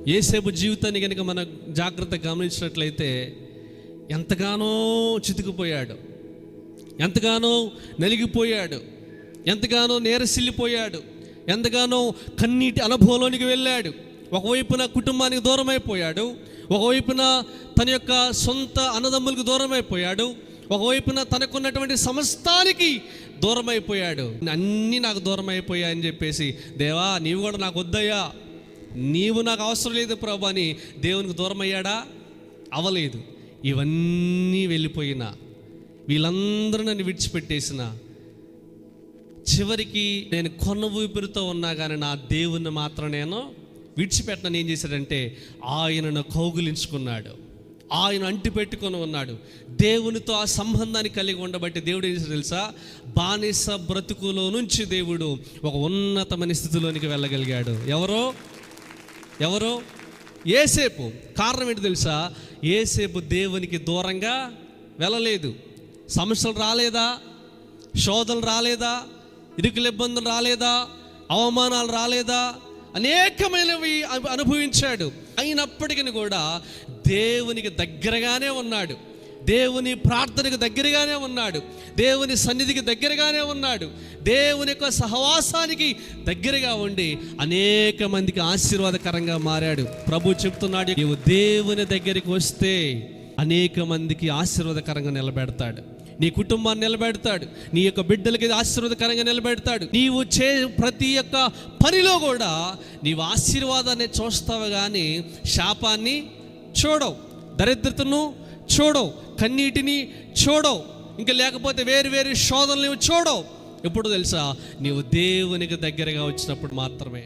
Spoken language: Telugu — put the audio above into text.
యోసేపు జీవితాన్ని కనుక మనం జాగ్రత్తగా గమనించినట్లయితే ఎంతగానో చితికిపోయాడు, ఎంతగానో నలిగిపోయాడు, ఎంతగానో నేరసిల్లిపోయాడు, ఎంతగానో కన్నీటి అనుభవంలోనికి వెళ్ళాడు. ఒకవైపున కుటుంబానికి దూరం అయిపోయాడు, ఒకవైపున తన యొక్క సొంత అన్నదమ్ములకు దూరం అయిపోయాడు, ఒకవైపున తనకున్నటువంటి సమస్తానికి దూరం అయిపోయాడు. అన్నీ నాకు దూరం అయిపోయాయి అని చెప్పేసి, దేవా నీవు కూడా నాకు వద్దయ్యా, నీవు నాకు అవసరం లేదు ప్రభు అని దేవునికి దూరం అయ్యాడా? అవలేదు. ఇవన్నీ వెళ్ళిపోయినా, వీళ్ళందరూ నన్ను విడిచిపెట్టేసిన, చివరికి నేను కొన్న ఊపిరితో ఉన్నా కానీ నా దేవుణ్ణి మాత్రం నేను విడిచిపెట్టనని ఏం చేశాడంటే ఆయనను కౌగిలించుకున్నాడు, ఆయన అంటి పెట్టుకొని ఉన్నాడు. దేవునితో ఆ సంబంధాన్ని కలిగి ఉండబట్టి దేవుడు ఏం చేశాడు తెలుసా? బానిస బ్రతుకులో నుంచి దేవుడు ఒక ఉన్నతమైన స్థితిలోనికి వెళ్ళగలిగాడు. ఎవరో యోసేపు. కారణం ఏంటి తెలుసా? యోసేపు దేవునికి దూరంగా వెళ్ళలేదు. సమస్యలు రాలేదా? శోధనలు రాలేదా? ఇరుకుల ఇబ్బందులు రాలేదా? అవమానాలు రాలేదా? అనేకమైనవి అనుభవించాడు. అయినప్పటికీ కూడా దేవునికి దగ్గరగానే ఉన్నాడు, దేవుని ప్రార్థనకు దగ్గరగానే ఉన్నాడు, దేవుని సన్నిధికి దగ్గరగానే ఉన్నాడు, దేవుని యొక్క సహవాసానికి దగ్గరగా ఉండి అనేక మందికి ఆశీర్వాదకరంగా మారాడు. ప్రభు చెప్తున్నాడు, నీవు దేవుని దగ్గరికి వస్తే అనేక మందికి ఆశీర్వాదకరంగా నిలబెడతాడు, నీ కుటుంబాన్ని నిలబెడతాడు, నీ యొక్క బిడ్డలకి ఆశీర్వాదకరంగా నిలబెడతాడు. నీవు ప్రతి ఒక్క పనిలో కూడా నీవు ఆశీర్వాదాన్ని చూస్తావు కానీ శాపాన్ని చూడవు, దరిద్రతను చూడవు, కన్నీటిని చూడవు, ఇంకా లేకపోతే వేరు శోధనలు చూడవు. ఎప్పుడు తెలుసా? నీవు దేవునికి దగ్గరగా వచ్చినప్పుడు మాత్రమే.